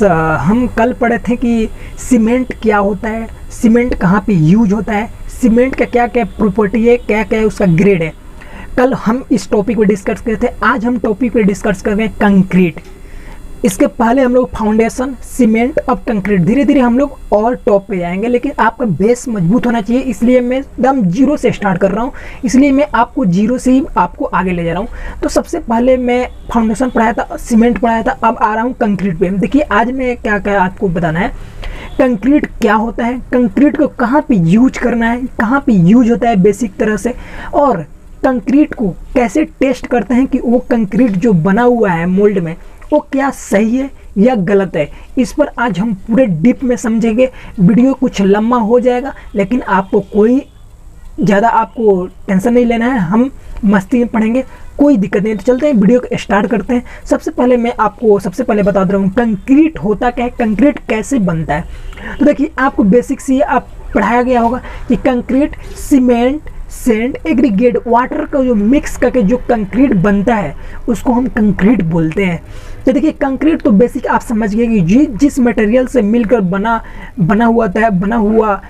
हम कल पढ़े थे कि सीमेंट क्या होता है, सीमेंट कहाँ पे यूज होता है, सीमेंट का क्या क्या प्रॉपर्टी है, क्या क्या उसका ग्रेड है। कल हम इस टॉपिक पे डिस्कस किए थे। आज हम टॉपिक पे डिस्कस कर रहे हैं कंक्रीट। इसके पहले हम लोग फाउंडेशन, सीमेंट, अब कंक्रीट। धीरे धीरे हम लोग और टॉप पे जाएंगे, लेकिन आपका बेस मजबूत होना चाहिए, इसलिए मैं एकदम जीरो से स्टार्ट कर रहा हूँ। इसलिए मैं आपको जीरो से ही आपको आगे ले जा रहा हूँ। तो सबसे पहले मैं फाउंडेशन पढ़ाया था, सीमेंट पढ़ाया था, अब आ रहा हूँ कंक्रीट पे। देखिए आज मैं क्या क्या आपको बताना है। कंक्रीट क्या होता है, कंक्रीट को कहाँ पे यूज करना है, कहाँ पे यूज होता है बेसिक तरह से, और कंक्रीट को कैसे टेस्ट करते हैं कि वो कंक्रीट जो बना हुआ है मोल्ड में वो क्या सही है या गलत है। इस पर आज हम पूरे डीप में समझेंगे। वीडियो कुछ लंबा हो जाएगा, लेकिन आपको कोई ज़्यादा आपको टेंशन नहीं लेना है, हम मस्ती में पढ़ेंगे, कोई दिक्कत नहीं। तो चलते हैं वीडियो को स्टार्ट करते हैं। सबसे पहले मैं आपको बता दे रहा हूँ कंक्रीट होता क्या है, कंक्रीट कैसे बनता है। तो देखिए आपको बेसिक से आप पढ़ाया गया होगा कि concrete cement, sand, aggregate, water का जो मिक्स करके जो कंक्रीट बनता है उसको हम कंक्रीट बोलते हैं। तो देखिए कंक्रीट तो बेसिक आप समझ गए कि जिस मटेरियल से मिलकर बना हुआ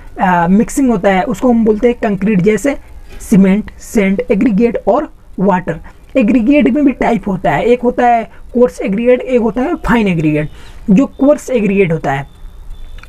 मिक्सिंग होता है उसको हम बोलते हैं कंक्रीट। जैसे सीमेंट, सैंड, एग्रीगेट और वाटर। एग्रीगेट में भी टाइप होता है, एक होता है कोर्स एग्रीगेट, एक होता है फाइन एग्रीगेट। जो कोर्स एग्रीगेट होता है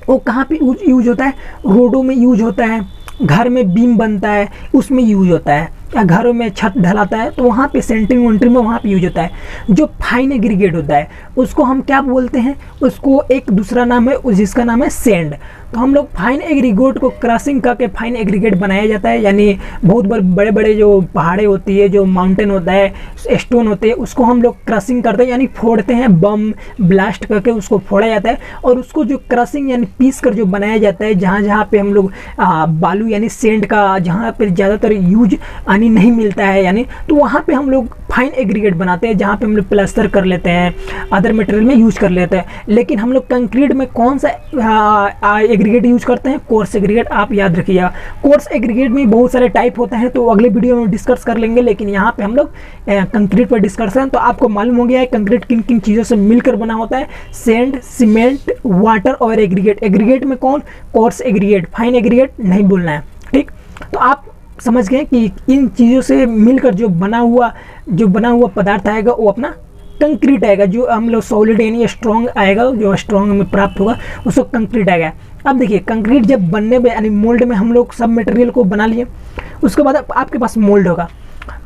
वो कहाँ पे यूज होता है, रोडों में यूज होता है, घर में बीम बनता है उसमें यूज होता है, या घरों में छत ढलाता है तो वहाँ पे सेंटरिंग वेंटरिंग में वहाँ पे यूज होता है। जो फाइन एग्रीगेट होता है उसको हम क्या बोलते हैं, उसको एक दूसरा नाम है जिसका नाम है सैंड। तो हम लोग फाइन एग्रीगेट को क्रशिंग करके फाइन एग्रीगेट बनाया जाता है, यानी बहुत बड़े बड़े जो पहाड़े होती है, जो माउंटेन होता है, स्टोन होते हैं, उसको हम लोग क्रशिंग करते हैं, यानी फोड़ते हैं, बम ब्लास्ट करके उसको फोड़ा जाता है। और उसको जो क्रशिंग यानी पीस कर जो बनाया जाता है, जहाँ जहाँ पे हम लोग बालू यानी सैंड का जहाँ पर ज़्यादातर यूज यानी नहीं मिलता है, यानी तो वहाँ पे हम लोग फाइन एग्रीगेट बनाते हैं, जहाँ पे हम लोग प्लास्टर कर लेते हैं, अदर मटेरियल में यूज कर लेते हैं। लेकिन हम लोग कंक्रीट में कौन सा एग्रीगेट यूज करते हैं, कोर्स एग्रीगेट। आप याद रखिएगा कोर्स एग्रीगेट में बहुत सारे टाइप होते हैं, तो अगले वीडियो में डिस्कस कर लेंगे, लेकिन यहाँ पे हम लोग कंक्रीट पर डिस्कस करें। तो आपको मालूम हो गया है कंक्रीट किन किन चीज़ों से मिलकर बना होता है, सैंड, सीमेंट, वाटर और एग्रीगेट। एग्रीगेट में कौन, कोर्स एग्रीगेट, फाइन एग्रीगेट नहीं बोलना है, ठीक। तो आप समझ गए कि इन चीज़ों से मिलकर जो बना हुआ पदार्थ आएगा वो अपना कंक्रीट आएगा। जो हम लोग सॉलिड यानी स्ट्रॉन्ग आएगा, जो स्ट्रॉन्ग में प्राप्त होगा उसको कंक्रीट आएगा। अब देखिए कंक्रीट जब बनने में यानी मोल्ड में हम लोग सब मटेरियल को बना लिए, उसके बाद आपके पास मोल्ड होगा।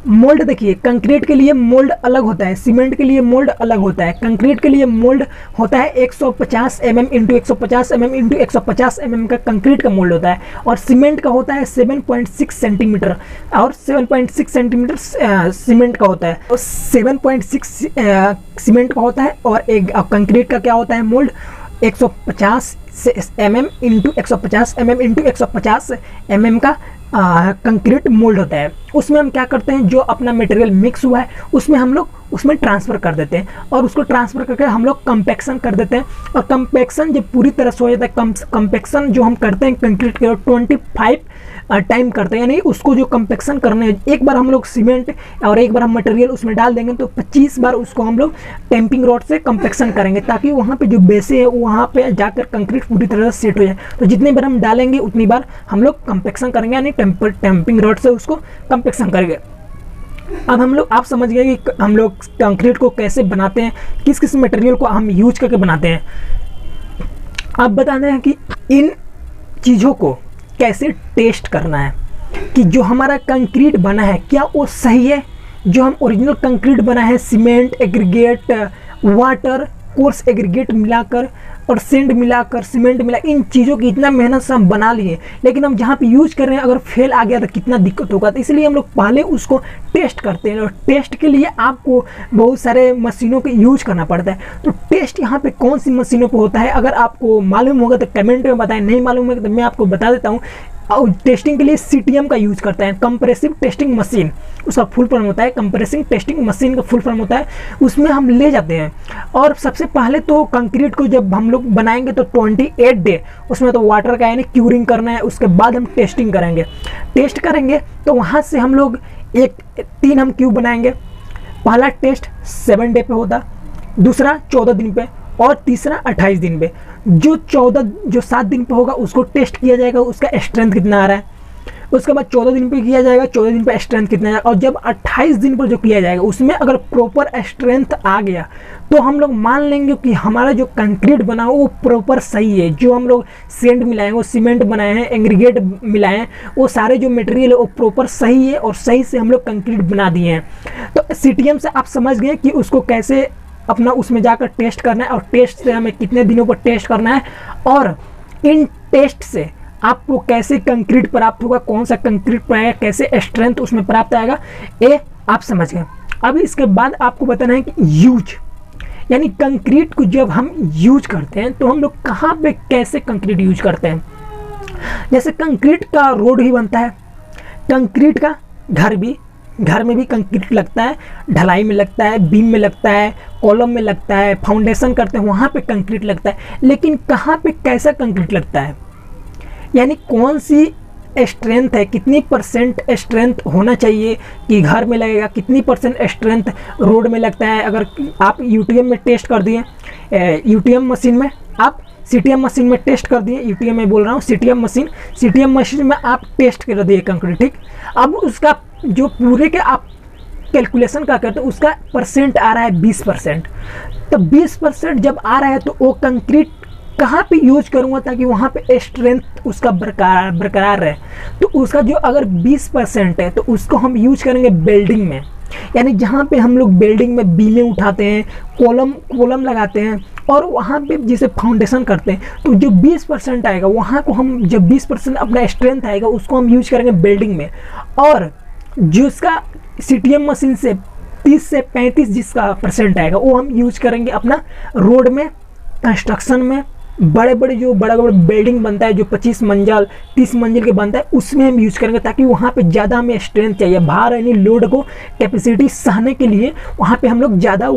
मोल्ड देखिए कंक्रीट के लिए मोल्ड अलग होता है, सीमेंट के लिए मोल्ड अलग होता है। कंक्रीट के लिए मोल्ड होता है 150 mm into 150 mm into 150 mm का कंक्रीट का मोल्ड होता है, और सीमेंट का होता है 7.6 सेंटीमीटर, और 7.6 सेंटीमीटर सीमेंट का होता है, और 7.6 सीमेंट का होता है। और एक कंक्रीट का क्या होता है mould, 150 mm into 150 mm into 150 mm का कंक्रीट मोल्ड होता है। उसमें हम क्या करते हैं, जो अपना मटेरियल मिक्स हुआ है उसमें हम लोग उसमें ट्रांसफ़र कर देते हैं, और उसको ट्रांसफ़र करके हम लोग कंपैक्शन कर देते हैं। और कंपैक्शन जब पूरी तरह से हो जाता है, कंपैक्शन जो हम करते हैं कंक्रीट के 25 टाइम करते हैं, यानी उसको जो कंपैक्शन करने, एक बार हम लोग सीमेंट और एक बार हम मटेरियल उसमें डाल देंगे तो 25 बार उसको हम लोग टैंपिंग रॉड से कंपैक्शन करेंगे, ताकि वहाँ पे जो बेसे है वहाँ पे जाकर कंक्रीट पूरी तरह से सेट हो जाए। तो जितनी बार हम डालेंगे उतनी बार हम लोग कंपैक्शन करेंगे, यानी टैंपिंग रॉड से उसको कंपैक्शन करेंगे। अब हम लोग आप समझ गए कि हम लोग कंक्रीट को कैसे बनाते हैं, किस किस मटेरियल को हम यूज करके बनाते हैं। आप बताते हैं कि इन चीज़ों को कैसे टेस्ट करना है कि जो हमारा कंक्रीट बना है क्या वो सही है। जो हम ओरिजिनल कंक्रीट बना है cement, aggregate, water, coarse aggregate मिलाकर और सैंड मिलाकर, सीमेंट मिला, इन चीज़ों की इतना मेहनत से हम बना लिए, लेकिन हम जहाँ पे यूज कर रहे हैं अगर फेल आ गया तो कितना दिक्कत होगा। तो इसलिए हम लोग पहले उसको टेस्ट करते हैं, और टेस्ट के लिए आपको बहुत सारे मशीनों का यूज करना पड़ता है। तो टेस्ट यहाँ पे कौन सी मशीनों पर होता है, अगर आपको मालूम होगा तो कमेंट में बताएं, नहीं मालूम होगा तो मैं आपको बता देता हूँ। और टेस्टिंग के लिए सीटीएम का यूज करते हैं, कंप्रेसिव टेस्टिंग मशीन, उसका फुल फॉर्म होता है कंप्रेसिव टेस्टिंग मशीन का फुल फॉर्म होता है। उसमें हम ले जाते हैं, और सबसे पहले तो कंक्रीट को जब हम लोग बनाएंगे तो 28 डे उसमें तो वाटर का यानी क्यूरिंग करना है, उसके बाद हम टेस्टिंग करेंगे। टेस्ट करेंगे तो वहाँ से हम लोग 3 हम क्यूब बनाएंगे। पहला टेस्ट 7 डे पे होता, दूसरा 14 दिन पे, और तीसरा 28 दिन पे। जो 7 दिन पे होगा उसको टेस्ट किया जाएगा, उसका स्ट्रेंथ कितना आ रहा है। उसके बाद 14 दिन पे किया जाएगा, 14 दिन पे स्ट्रेंथ कितना है, और जब 28 दिन पर जो किया जाएगा उसमें अगर प्रॉपर स्ट्रेंथ आ गया तो हम लोग मान लेंगे कि हमारा जो कंक्रीट बना हो वो प्रॉपर सही है। जो हम लोग सेंट मिलाए हैं, वो सीमेंट बनाए हैं, एग्रीगेट मिलाए हैं, वो सारे जो मटेरियल है वो प्रॉपर सही है और सही से हम लोग कंक्रीट बना दिए हैं। तो सीटीएम से आप समझ गए कि उसको कैसे अपना उसमें जाकर टेस्ट करना है, और टेस्ट से हमें कितने दिनों पर टेस्ट करना है, और इन टेस्ट से आपको कैसे कंक्रीट प्राप्त होगा, कौन सा कंक्रीट पाएगा, कैसे स्ट्रेंथ उसमें प्राप्त आएगा, ये आप समझ गए। अब इसके बाद आपको बताना है कि यूज, यानी कंक्रीट को जब हम यूज करते हैं तो हम लोग कहाँ पे कैसे कंक्रीट यूज करते हैं। जैसे कंक्रीट का रोड ही बनता है, कंक्रीट का घर में भी कंक्रीट लगता है, ढलाई में लगता है, बीम में लगता है, कॉलम में लगता है, फाउंडेशन करते हैं वहाँ पे कंक्रीट लगता है। लेकिन कहाँ पे कैसा कंक्रीट लगता है, यानी कौन सी स्ट्रेंथ है, कितनी परसेंट स्ट्रेंथ होना चाहिए कि घर में लगेगा, कितनी परसेंट स्ट्रेंथ रोड में लगता है। अगर आप यूटीएम में टेस्ट कर दिए, यूटीएम मशीन में आप सीटीएम मशीन में टेस्ट कर दिए, यूटीएम में बोल रहा हूँ, सीटीएम मशीन में आप टेस्ट कर दिए कंक्रीट, ठीक। अब उसका जो पूरे के आप कैलकुलेशन का करते हो उसका परसेंट आ रहा है 20%। तो 20% जब आ रहा है तो वो कंक्रीट कहाँ पे यूज करूँगा ताकि वहाँ पे स्ट्रेंथ उसका बरकरार रहे। तो उसका जो अगर 20% है तो उसको हम यूज करेंगे बिल्डिंग में, यानी जहाँ पे हम लोग बिल्डिंग में बीमें उठाते हैं, कॉलम लगाते हैं, और वहाँ पे जैसे फाउंडेशन करते हैं, तो जो 20% आएगा वहाँ को हम, जब 20% अपना स्ट्रेंथ आएगा उसको हम यूज करेंगे बिल्डिंग में। और जो इसका सीटीएम मशीन से 30 से 35 जिसका परसेंट आएगा वो हम यूज करेंगे अपना रोड में, कंस्ट्रक्शन में, बड़े जो बड़ा बिल्डिंग बनता है जो 25 मंजिल 30 मंजिल के बनता है उसमें हम यूज करेंगे, ताकि वहाँ पे ज़्यादा हमें स्ट्रेंथ चाहिए, भार यानी लोड को कैपेसिटी सहने के लिए वहाँ पे हम लोग ज़्यादा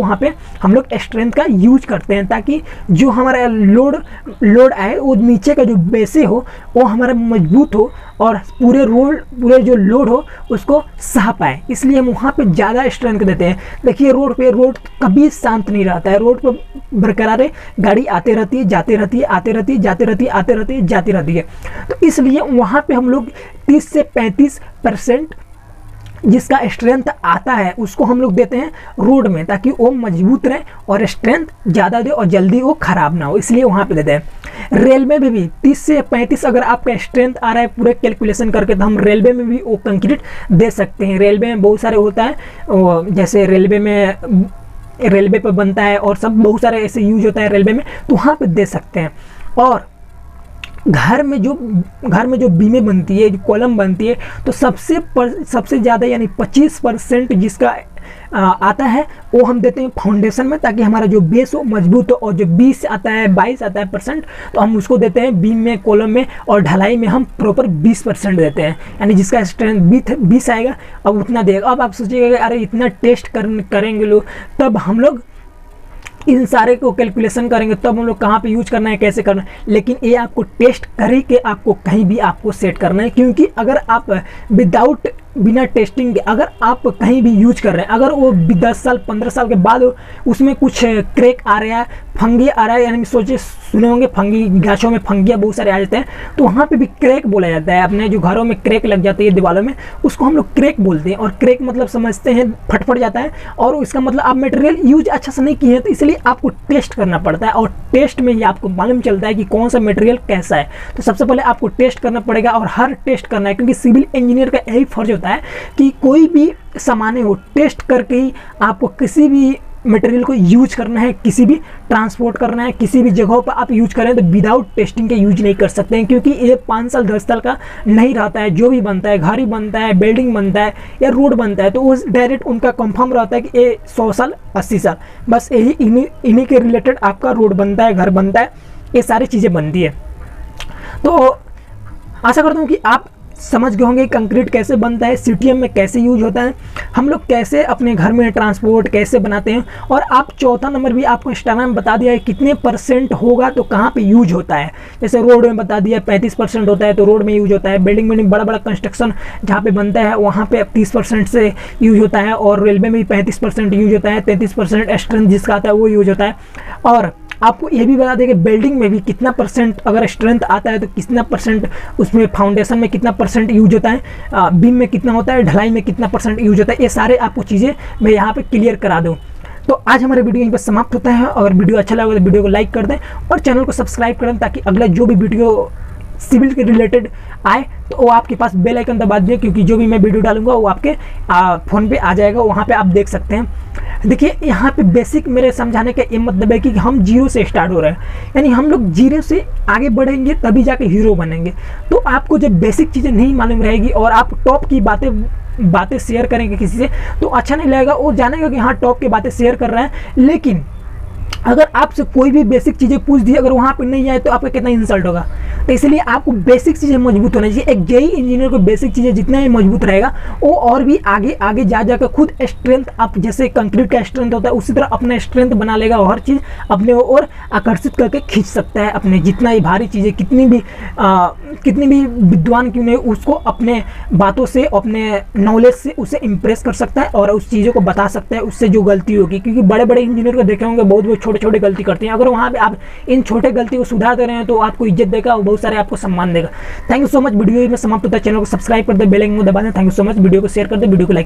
स्ट्रेंथ का यूज करते हैं, ताकि जो हमारा लोड आए वो नीचे का जो बेसे हो वो हमारा मजबूत हो और पूरे जो लोड हो उसको सह पाए। इसलिए हम वहाँ पे ज़्यादा स्ट्रेंथ देते हैं। देखिए रोड कभी शांत नहीं रहता है, रोड पर बरकरार है, गाड़ी आते रहती है, जाते रहती है, आते रहती है, जाते रहती है, आते रहती है, जाती रहती है। तो इसलिए वहाँ पे हम लोग 30 से 35% जिसका स्ट्रेंथ आता है उसको हम लोग देते हैं रोड में, ताकि वो मजबूत रहे और स्ट्रेंथ ज़्यादा दे और जल्दी वो ख़राब ना हो, इसलिए वहाँ पे देते हैं। रेलवे में भी 30 से 35 अगर आपका स्ट्रेंथ आ रहा है पूरे कैलकुलेशन करके, तो हम रेलवे में भी वो कंक्रीट दे सकते हैं। रेलवे में बहुत सारे होता है, जैसे रेलवे पे बनता है और सब बहुत सारे ऐसे यूज होता है रेलवे में, तो वहाँ पे दे सकते हैं। और घर में जो बीमें बनती है, जो कॉलम बनती है, तो सबसे ज़्यादा यानी 25% जिसका आता है वो हम देते हैं फाउंडेशन में, ताकि हमारा जो बेस हो मजबूत हो। और जो 20 आता है 22 आता है परसेंट तो हम उसको देते हैं बीम में, कॉलम में, और ढलाई में हम प्रॉपर 20% देते हैं, यानी जिसका स्ट्रेंथ 20 आएगा अब उतना देगा। अब आप सोचिएगा अरे इतना टेस्ट करेंगे लोग, तब हम लोग इन सारे को कैलकुलेशन करेंगे, तब हम लोग कहाँ पे यूज करना है, कैसे करना है। लेकिन ये आपको टेस्ट करके आपको कहीं भी आपको सेट करना है, क्योंकि अगर आप बिना टेस्टिंग के अगर आप कहीं भी यूज कर रहे हैं, अगर वो 10 साल 15 साल के बाद उसमें कुछ क्रैक आ रहा है, फंगी आ रहा है, यानी सोचे सुने होंगे फंगी, गाछों में फंगियाँ बहुत सारे आ जाते हैं, तो वहाँ पे भी क्रैक बोला जाता है। अपने जो घरों में क्रैक लग जाती है दीवारों में, उसको हम लोग क्रैक बोलते हैं। और क्रैक मतलब समझते हैं फट जाता है, और इसका मतलब आप मटेरियल यूज अच्छा से नहीं किए हैं, तो इसलिए आपको टेस्ट करना पड़ता है। और टेस्ट में ही आपको मालूम चलता है कि कौन सा मटेरियल कैसा है। तो सबसे पहले आपको टेस्ट करना पड़ेगा, और हर टेस्ट करना है, क्योंकि सिविल इंजीनियर का यही फर्ज होता है कि कोई भी सामान हो टेस्ट करके ही आपको किसी भी मटेरियल को यूज करना है, किसी भी ट्रांसपोर्ट करना है, किसी भी जगहों पर आप यूज करें तो विदाउट टेस्टिंग के यूज नहीं कर सकते हैं, क्योंकि ये 5 साल 10 साल का नहीं रहता है। जो भी बनता है, घर ही बनता है, बिल्डिंग बनता है या रोड बनता है, तो वो डायरेक्ट उनका कंफर्म रहता है कि ये 100 साल 80 साल, बस यही इन्हीं के रिलेटेड आपका रोड बनता है, घर बनता है, ये सारी चीज़ें बनती है। तो आशा करता हूँ कि आप समझ गए होंगे कंक्रीट कैसे बनता है, सीटीएम में कैसे यूज होता है, हम लोग कैसे अपने घर में ट्रांसपोर्ट कैसे बनाते हैं। और आप चौथा नंबर भी आपको इंस्टाग्राम में बता दिया है कितने परसेंट होगा तो कहाँ पे यूज होता है। जैसे रोड में बता दिया 35% होता है तो रोड में यूज होता है, बिल्डिंग में बड़ा कंस्ट्रक्शन जहाँ पे बनता है वहाँ पे 30% से यूज होता है, और रेलवे में भी 35% यूज होता है, 33% स्ट्रेंथ जिसका आता है वो यूज होता है। और आपको ये भी बता दें कि बिल्डिंग में भी कितना परसेंट अगर स्ट्रेंथ आता है तो कितना परसेंट उसमें फाउंडेशन में कितना परसेंट यूज होता है, बीम में कितना होता है, ढलाई में कितना परसेंट यूज होता है, ये सारे आपको चीज़ें मैं यहाँ पे क्लियर करा दूँ। तो आज हमारा वीडियो यहीं पर समाप्त होता है। अगर वीडियो अच्छा लगा तो वीडियो को लाइक कर दें और चैनल को सब्सक्राइब कर दें, ताकि अगला जो भी वीडियो सिविल के रिलेटेड आए तो वो आपके पास बेल आइकन दबा दीजिए, क्योंकि जो भी मैं वीडियो डालूंगा वो आपके फ़ोन पे आ जाएगा, वहाँ पे आप देख सकते हैं। देखिए यहाँ पे बेसिक मेरे समझाने का ये मतलब है कि हम जीरो से स्टार्ट हो रहे हैं, यानी हम लोग जीरो से आगे बढ़ेंगे तभी जाके हीरो बनेंगे। तो आपको जब बेसिक चीज़ें नहीं मालूम रहेगी और आप टॉप की बातें शेयर करेंगे किसी से तो अच्छा नहीं लगेगा। वो जानेगा कि हाँ टॉप की बातें शेयर कर रहे हैं, लेकिन अगर आपसे कोई भी बेसिक चीज़ें पूछ दी, अगर वहाँ पे नहीं आए तो आपका कितना इंसल्ट होगा। तो इसलिए आपको बेसिक चीज़ें मजबूत होना चाहिए। एक जेई इंजीनियर को बेसिक चीज़ें जितना ही मजबूत रहेगा वो और भी आगे आगे जा जाकर खुद स्ट्रेंथ, आप जैसे कंक्रीट का स्ट्रेंथ होता है उसी तरह अपना स्ट्रेंथ बना लेगा, और हर चीज़ अपने ओर आकर्षित करके खींच सकता है। अपने जितना ही भारी चीज़ें कितनी भी विद्वान क्यों नहीं, उसको अपने बातों से, अपने नॉलेज से उसे इम्प्रेस कर सकता है और उस चीज़ों को बता सकता है उससे जो गलती होगी। क्योंकि बड़े बड़े इंजीनियर को देखे होंगे बहुत छोटे गलती करते हैं, अगर वहाँ पे आप इन छोटे गलती को सुधार दे रहे हैं तो आपको इज्जत देगा और बहुत सारे आपको सम्मान देगा। Thank you so much. Video में समाप्त होता है, चैनल को सब्सक्राइब कर दे, बेल आइकन को दबा दें। Thank you so much. Video को शेयर कर दे, वीडियो को लाइक